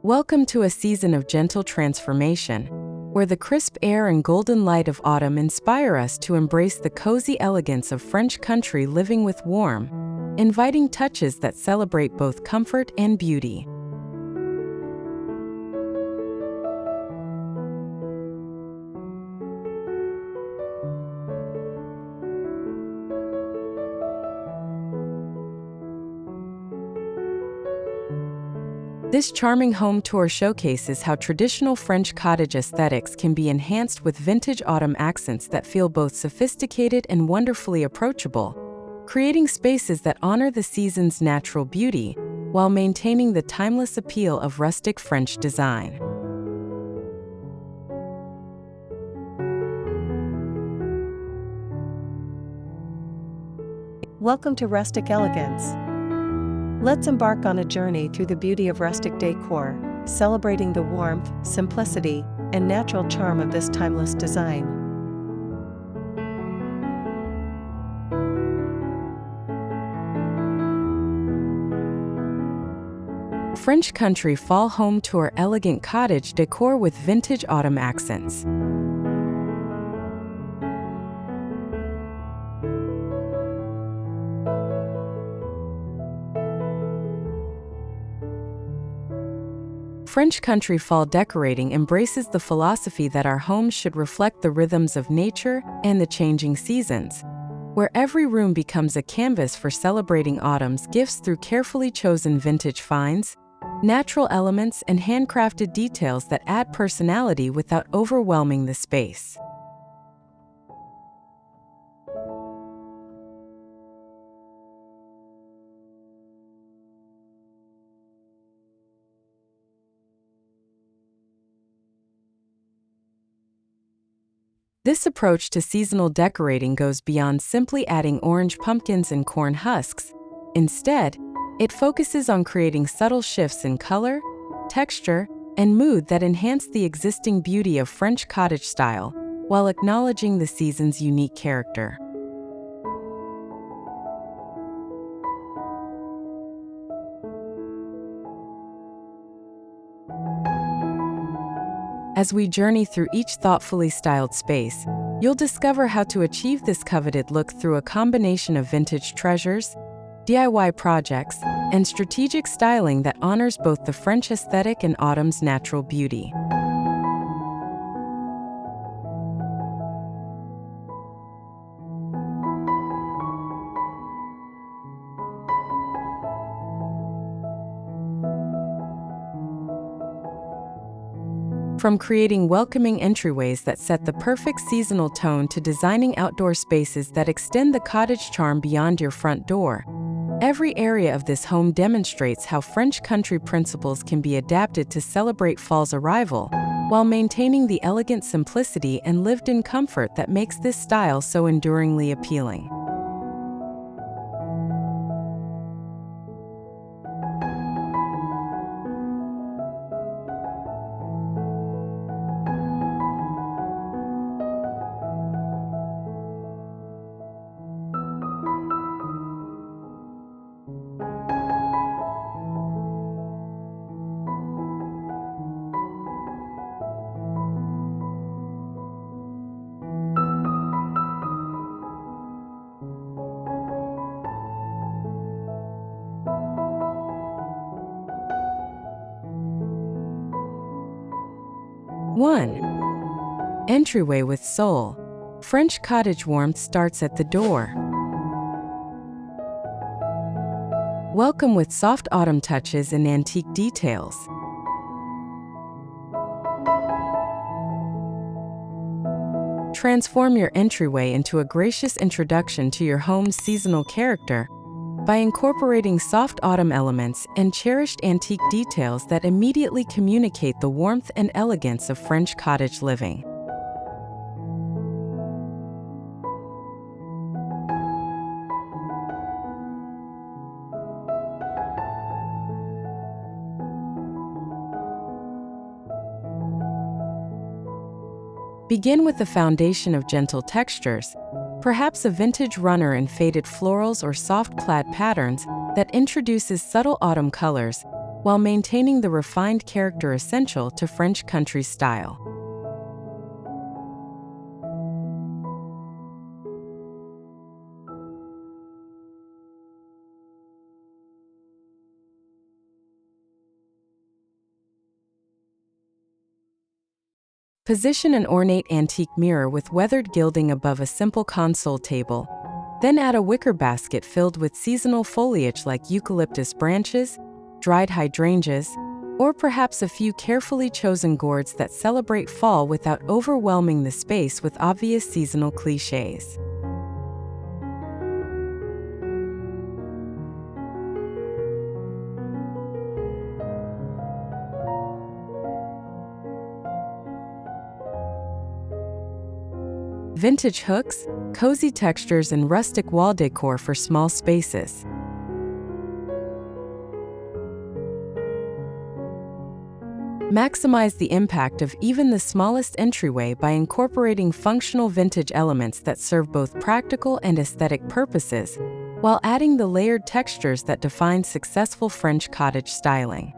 Welcome to a season of gentle transformation, where the crisp air and golden light of autumn inspire us to embrace the cozy elegance of French country living with warm, inviting touches that celebrate both comfort and beauty. This charming home tour showcases how traditional French cottage aesthetics can be enhanced with vintage autumn accents that feel both sophisticated and wonderfully approachable, creating spaces that honor the season's natural beauty while maintaining the timeless appeal of rustic French design. Welcome to Rustic Elegance. Let's embark on a journey through the beauty of rustic decor, celebrating the warmth, simplicity, and natural charm of this timeless design. French Country Fall Home Tour Elegant cottage decor with vintage autumn accents. French Country Fall decorating embraces the philosophy that our homes should reflect the rhythms of nature and the changing seasons, where every room becomes a canvas for celebrating autumn's gifts through carefully chosen vintage finds, natural elements, and handcrafted details that add personality without overwhelming the space. This approach to seasonal decorating goes beyond simply adding orange pumpkins and corn husks. Instead, it focuses on creating subtle shifts in color, texture, and mood that enhance the existing beauty of French cottage style, while acknowledging the season's unique character. As we journey through each thoughtfully styled space, you'll discover how to achieve this coveted look through a combination of vintage treasures, DIY projects, and strategic styling that honors both the French aesthetic and autumn's natural beauty. From creating welcoming entryways that set the perfect seasonal tone to designing outdoor spaces that extend the cottage charm beyond your front door, every area of this home demonstrates how French country principles can be adapted to celebrate fall's arrival, while maintaining the elegant simplicity and lived-in comfort that makes this style so enduringly appealing. Entryway with soul. French cottage warmth starts at the door. Welcome with soft autumn touches and antique details. Transform your entryway into a gracious introduction to your home's seasonal character by incorporating soft autumn elements and cherished antique details that immediately communicate the warmth and elegance of French cottage living. Begin with a foundation of gentle textures, perhaps a vintage runner in faded florals or soft plaid patterns that introduces subtle autumn colors, while maintaining the refined character essential to French country style. Position an ornate antique mirror with weathered gilding above a simple console table. Then add a wicker basket filled with seasonal foliage like eucalyptus branches, dried hydrangeas, or perhaps a few carefully chosen gourds that celebrate fall without overwhelming the space with obvious seasonal clichés. Vintage hooks, cozy textures, and rustic wall decor for small spaces. Maximize the impact of even the smallest entryway by incorporating functional vintage elements that serve both practical and aesthetic purposes, while adding the layered textures that define successful French cottage styling.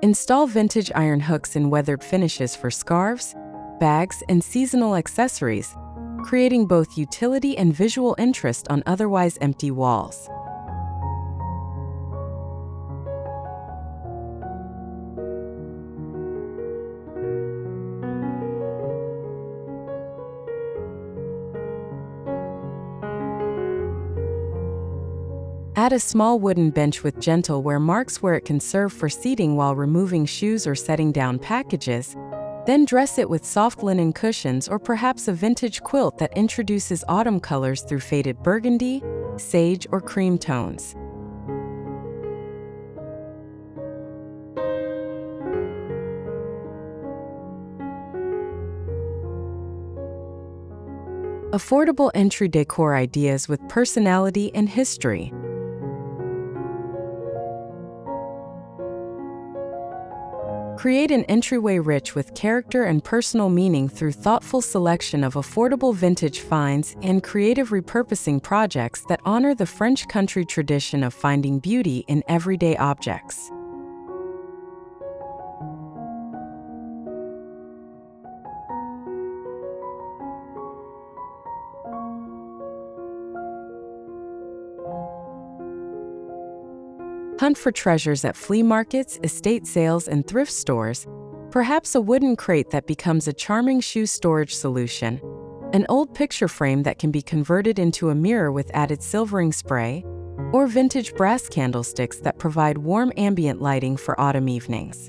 Install vintage iron hooks in weathered finishes for scarves, bags, and seasonal accessories, creating both utility and visual interest on otherwise empty walls. Add a small wooden bench with gentle wear marks where it can serve for seating while removing shoes or setting down packages. Then dress it with soft linen cushions or perhaps a vintage quilt that introduces autumn colors through faded burgundy, sage, or cream tones. Affordable entry decor ideas with personality and history. Create an entryway rich with character and personal meaning through thoughtful selection of affordable vintage finds and creative repurposing projects that honor the French country tradition of finding beauty in everyday objects. Hunt for treasures at flea markets, estate sales, and thrift stores, perhaps a wooden crate that becomes a charming shoe storage solution, an old picture frame that can be converted into a mirror with added silvering spray, or vintage brass candlesticks that provide warm ambient lighting for autumn evenings.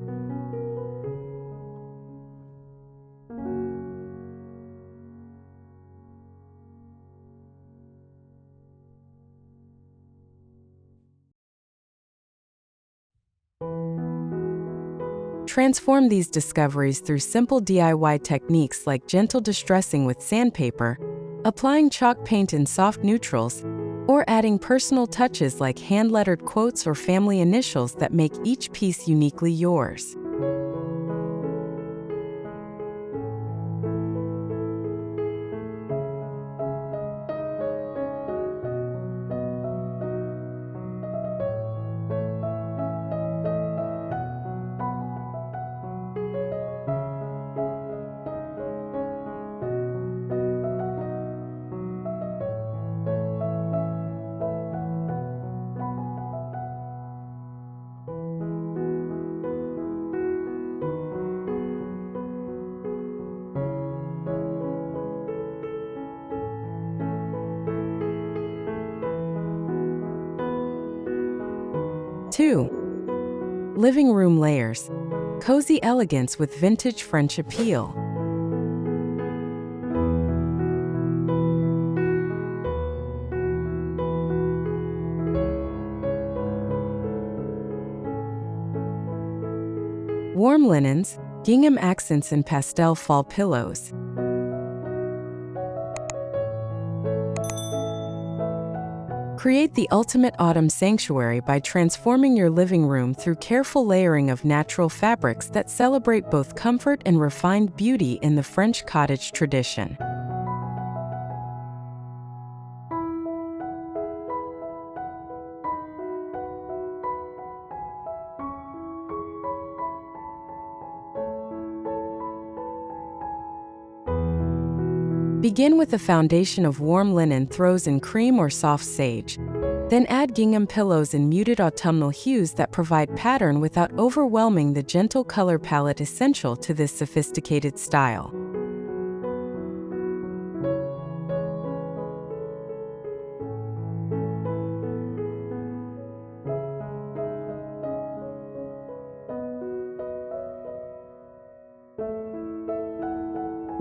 Transform these discoveries through simple DIY techniques like gentle distressing with sandpaper, applying chalk paint in soft neutrals, or adding personal touches like hand-lettered quotes or family initials that make each piece uniquely yours. Two, living room layers. Cozy elegance with vintage French appeal. Warm linens, gingham accents, and pastel fall pillows. Create the ultimate autumn sanctuary by transforming your living room through careful layering of natural fabrics that celebrate both comfort and refined beauty in the French cottage tradition. Begin with a foundation of warm linen throws in cream or soft sage. Then add gingham pillows in muted autumnal hues that provide pattern without overwhelming the gentle color palette essential to this sophisticated style.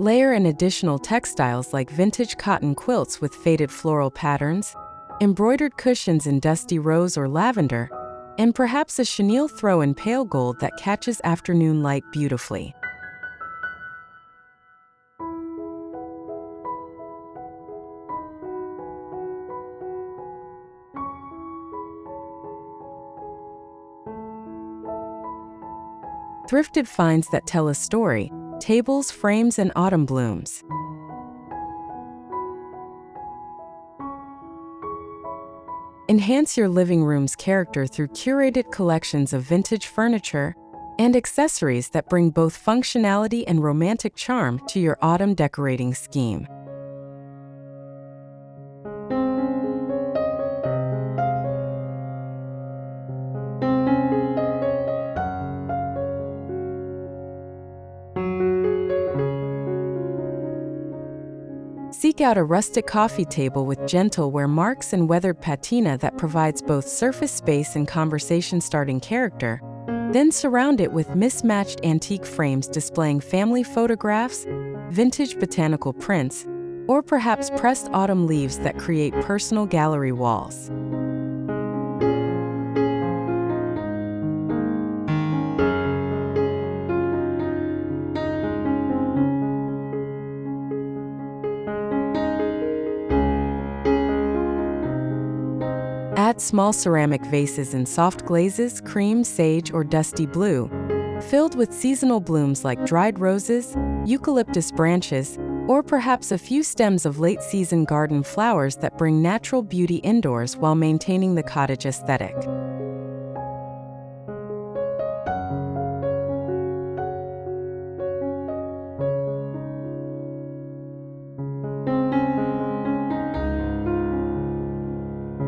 Layer in additional textiles like vintage cotton quilts with faded floral patterns, embroidered cushions in dusty rose or lavender, and perhaps a chenille throw in pale gold that catches afternoon light beautifully. Thrifted finds that tell a story, tables, frames, and autumn blooms. Enhance your living room's character through curated collections of vintage furniture and accessories that bring both functionality and romantic charm to your autumn decorating scheme. Seek out a rustic coffee table with gentle wear marks and weathered patina that provides both surface space and conversation-starting character. Then surround it with mismatched antique frames displaying family photographs, vintage botanical prints, or perhaps pressed autumn leaves that create personal gallery walls. Add small ceramic vases in soft glazes, cream, sage, or dusty blue, filled with seasonal blooms like dried roses, eucalyptus branches, or perhaps a few stems of late-season garden flowers that bring natural beauty indoors while maintaining the cottage aesthetic.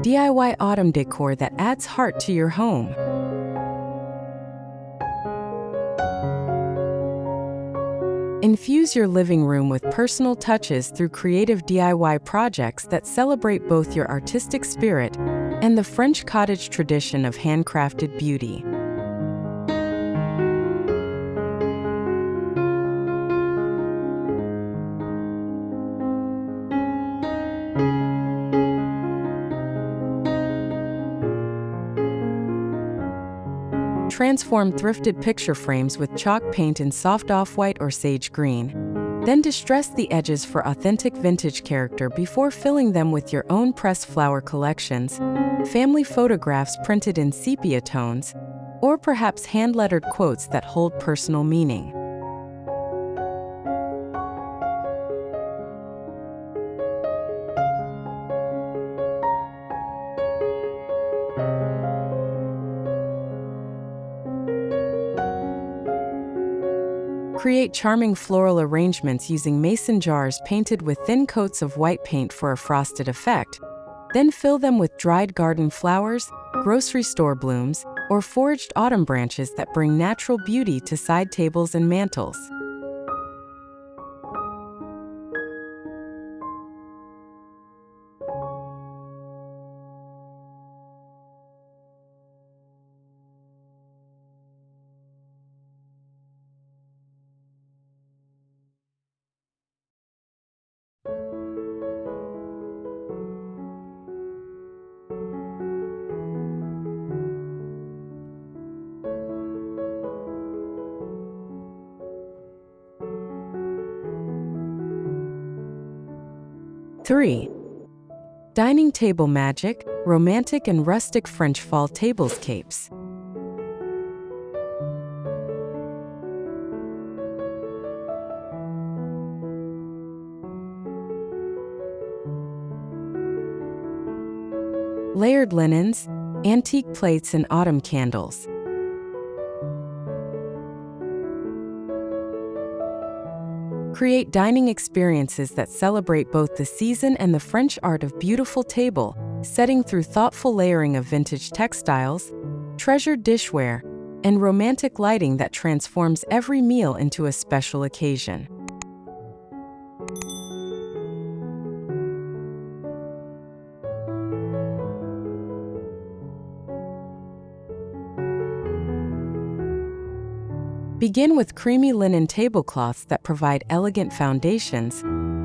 DIY autumn decor that adds heart to your home. Infuse your living room with personal touches through creative DIY projects that celebrate both your artistic spirit and the French cottage tradition of handcrafted beauty. Transform thrifted picture frames with chalk paint in soft off-white or sage green. Then distress the edges for authentic vintage character before filling them with your own pressed flower collections, family photographs printed in sepia tones, or perhaps hand-lettered quotes that hold personal meaning. Create charming floral arrangements using mason jars painted with thin coats of white paint for a frosted effect. Then fill them with dried garden flowers, grocery store blooms, or foraged autumn branches that bring natural beauty to side tables and mantels. Three. Dining table magic, romantic and rustic French fall tablescapes. Layered linens, antique plates and autumn candles. Create dining experiences that celebrate both the season and the French art of beautiful table setting through thoughtful layering of vintage textiles, treasured dishware, and romantic lighting that transforms every meal into a special occasion. Begin with creamy linen tablecloths that provide elegant foundations,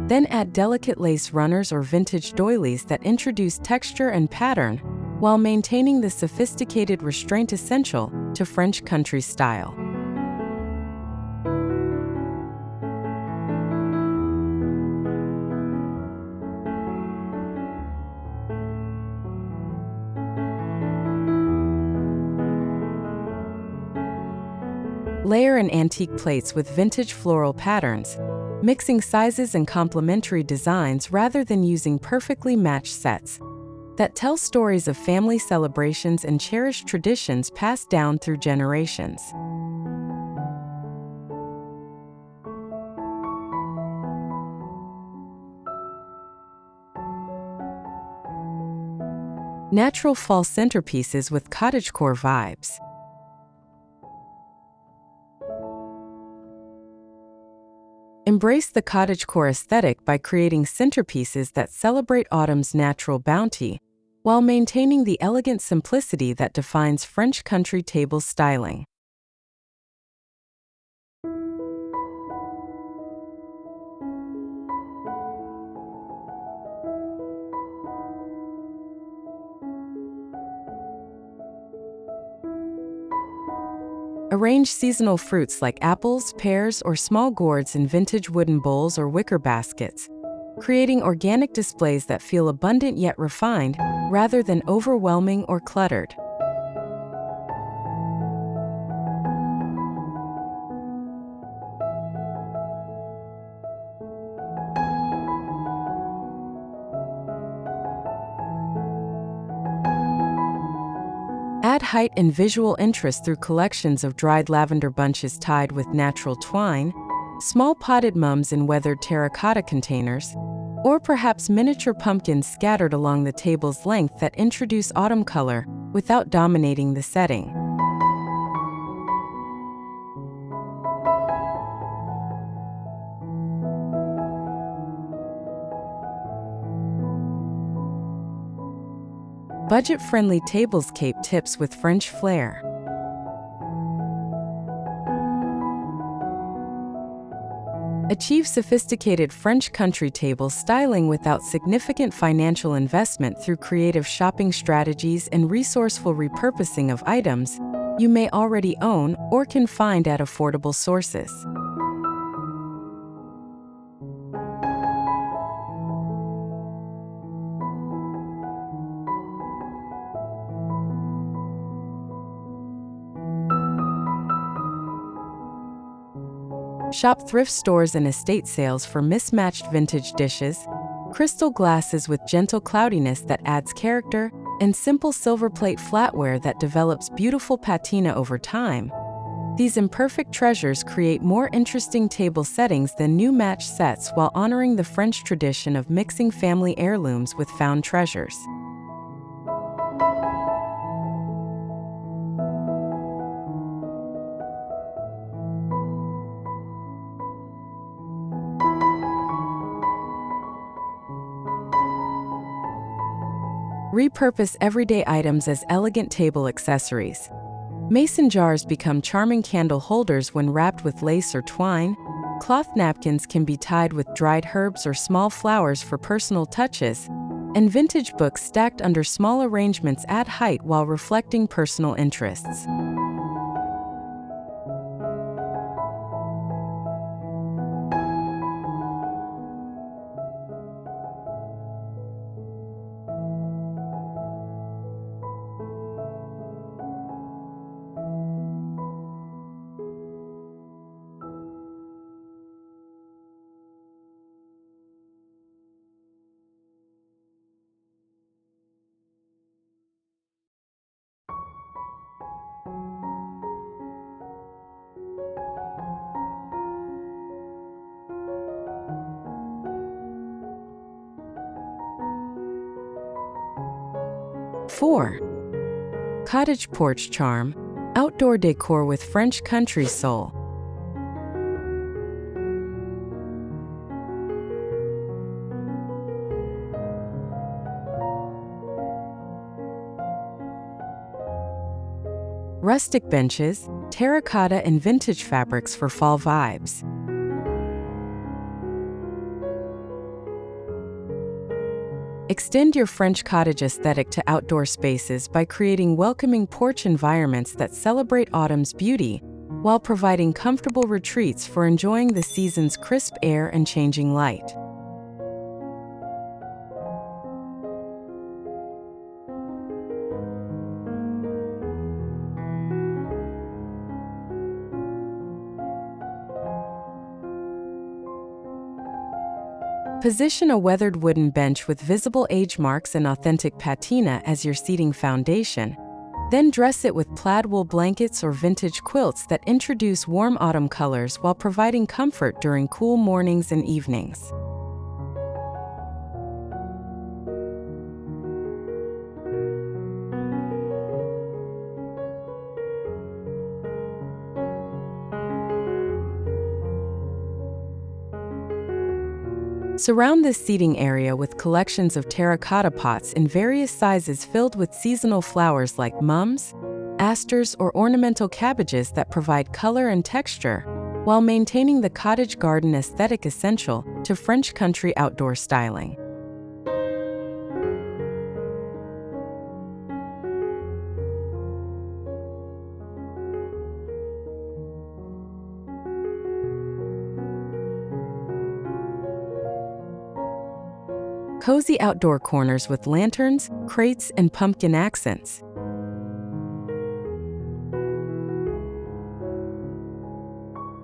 then add delicate lace runners or vintage doilies that introduce texture and pattern while maintaining the sophisticated restraint essential to French country style. Layer in antique plates with vintage floral patterns, mixing sizes and complementary designs rather than using perfectly matched sets that tell stories of family celebrations and cherished traditions passed down through generations. Natural fall centerpieces with cottagecore vibes. Embrace the cottagecore aesthetic by creating centerpieces that celebrate autumn's natural bounty, while maintaining the elegant simplicity that defines French country table styling. Arrange seasonal fruits like apples, pears, or small gourds in vintage wooden bowls or wicker baskets, creating organic displays that feel abundant yet refined rather than overwhelming or cluttered. Add height and visual interest through collections of dried lavender bunches tied with natural twine, small potted mums in weathered terracotta containers, or perhaps miniature pumpkins scattered along the table's length that introduce autumn color without dominating the setting. Budget-friendly tablescape tips with French flair. Achieve sophisticated French country table styling without significant financial investment through creative shopping strategies and resourceful repurposing of items you may already own or can find at affordable sources. Shop thrift stores and estate sales for mismatched vintage dishes, crystal glasses with gentle cloudiness that adds character, and simple silver plate flatware that develops beautiful patina over time. These imperfect treasures create more interesting table settings than new match sets while honoring the French tradition of mixing family heirlooms with found treasures. Repurpose everyday items as elegant table accessories. Mason jars become charming candle holders when wrapped with lace or twine. Cloth napkins can be tied with dried herbs or small flowers for personal touches. And vintage books stacked under small arrangements add height while reflecting personal interests. 4. Cottage porch charm, outdoor decor with French country soul. Rustic benches, terracotta and vintage fabrics for fall vibes. Extend your French cottage aesthetic to outdoor spaces by creating welcoming porch environments that celebrate autumn's beauty, while providing comfortable retreats for enjoying the season's crisp air and changing light. Position a weathered wooden bench with visible age marks and authentic patina as your seating foundation. Then dress it with plaid wool blankets or vintage quilts that introduce warm autumn colors while providing comfort during cool mornings and evenings. Surround this seating area with collections of terracotta pots in various sizes filled with seasonal flowers like mums, asters, or ornamental cabbages that provide color and texture, while maintaining the cottage garden aesthetic essential to French country outdoor styling. Cozy outdoor corners with lanterns, crates, and pumpkin accents.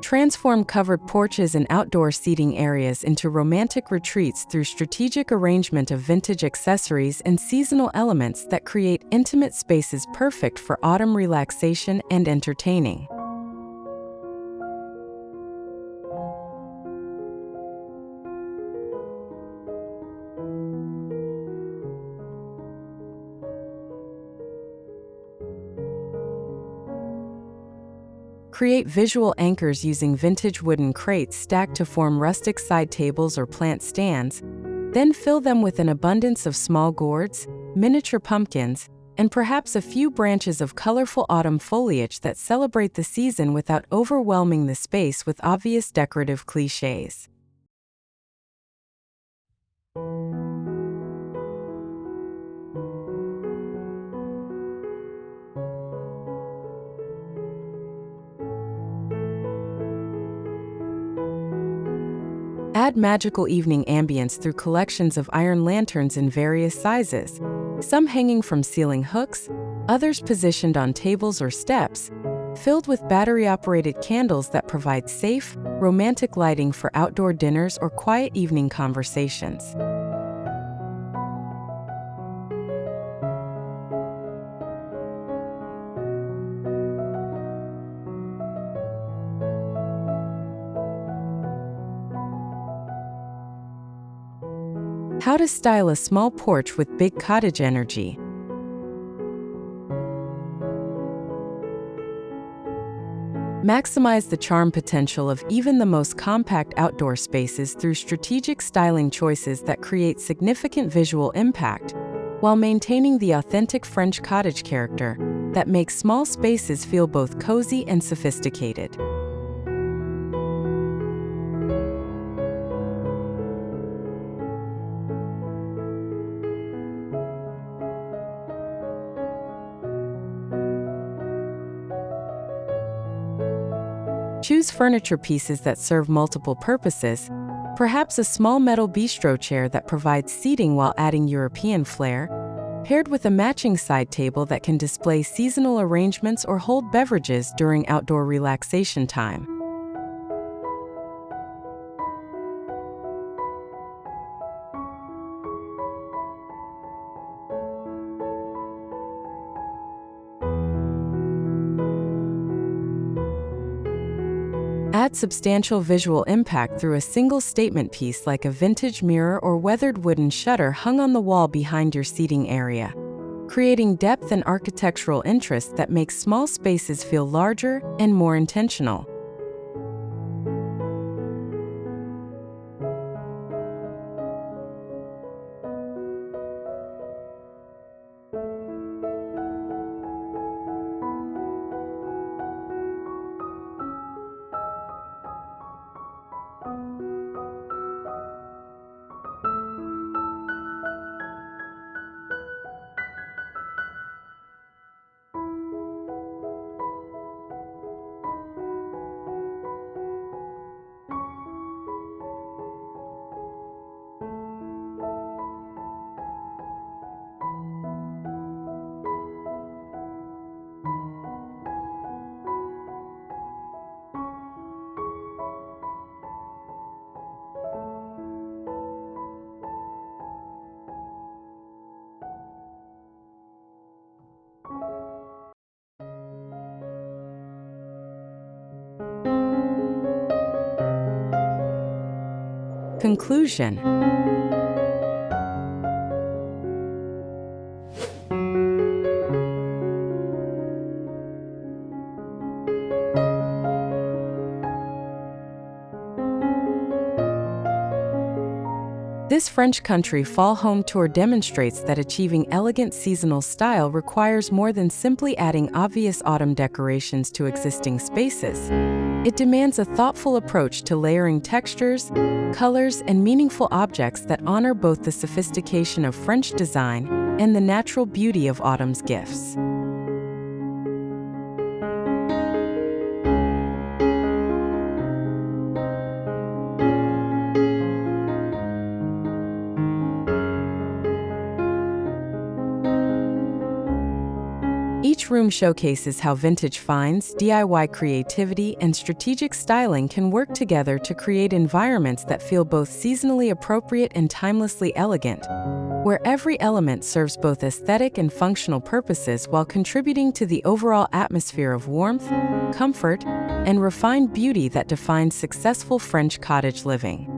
Transform covered porches and outdoor seating areas into romantic retreats through strategic arrangement of vintage accessories and seasonal elements that create intimate spaces perfect for autumn relaxation and entertaining. Create visual anchors using vintage wooden crates stacked to form rustic side tables or plant stands, then fill them with an abundance of small gourds, miniature pumpkins, and perhaps a few branches of colorful autumn foliage that celebrate the season without overwhelming the space with obvious decorative clichés. Add magical evening ambience through collections of iron lanterns in various sizes, some hanging from ceiling hooks, others positioned on tables or steps, filled with battery-operated candles that provide safe, romantic lighting for outdoor dinners or quiet evening conversations. How to style a small porch with big cottage energy. Maximize the charm potential of even the most compact outdoor spaces through strategic styling choices that create significant visual impact, while maintaining the authentic French cottage character that makes small spaces feel both cozy and sophisticated. Choose furniture pieces that serve multiple purposes, perhaps a small metal bistro chair that provides seating while adding European flair, paired with a matching side table that can display seasonal arrangements or hold beverages during outdoor relaxation time. Add substantial visual impact through a single statement piece like a vintage mirror or weathered wooden shutter hung on the wall behind your seating area. creating depth and architectural interest that makes small spaces feel larger and more intentional. Conclusion. This French country fall home tour demonstrates that achieving elegant seasonal style requires more than simply adding obvious autumn decorations to existing spaces. It demands a thoughtful approach to layering textures, colors, and meaningful objects that honor both the sophistication of French design and the natural beauty of autumn's gifts. Each room showcases how vintage finds, DIY creativity, and strategic styling can work together to create environments that feel both seasonally appropriate and timelessly elegant, where every element serves both aesthetic and functional purposes while contributing to the overall atmosphere of warmth, comfort, and refined beauty that defines successful French cottage living.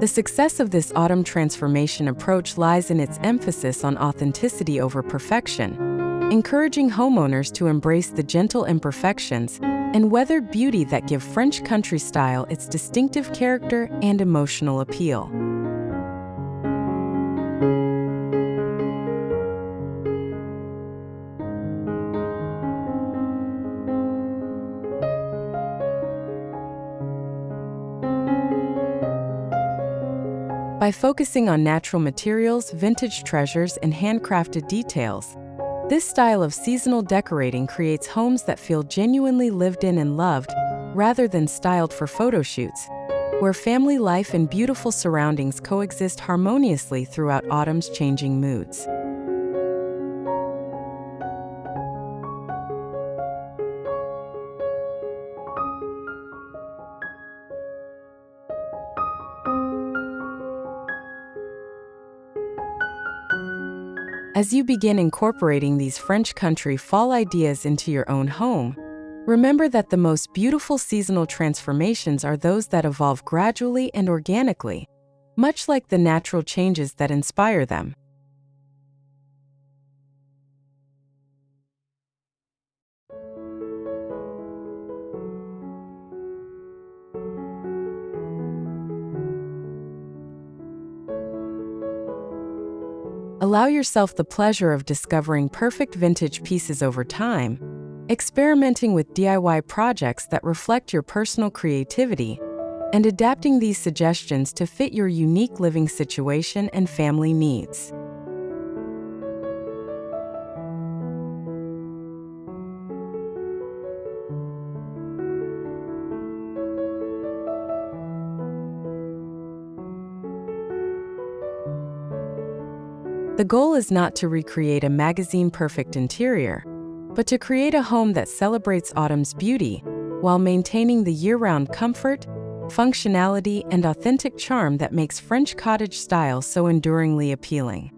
The success of this autumn transformation approach lies in its emphasis on authenticity over perfection, encouraging homeowners to embrace the gentle imperfections and weathered beauty that give French country style its distinctive character and emotional appeal. By focusing on natural materials, vintage treasures, and handcrafted details, this style of seasonal decorating creates homes that feel genuinely lived in and loved, rather than styled for photo shoots, where family life and beautiful surroundings coexist harmoniously throughout autumn's changing moods. As you begin incorporating these French country fall ideas into your own home, remember that the most beautiful seasonal transformations are those that evolve gradually and organically, much like the natural changes that inspire them. Allow yourself the pleasure of discovering perfect vintage pieces over time, experimenting with DIY projects that reflect your personal creativity, and adapting these suggestions to fit your unique living situation and family needs. The goal is not to recreate a magazine-perfect interior, but to create a home that celebrates autumn's beauty while maintaining the year-round comfort, functionality, and authentic charm that makes French cottage style so enduringly appealing.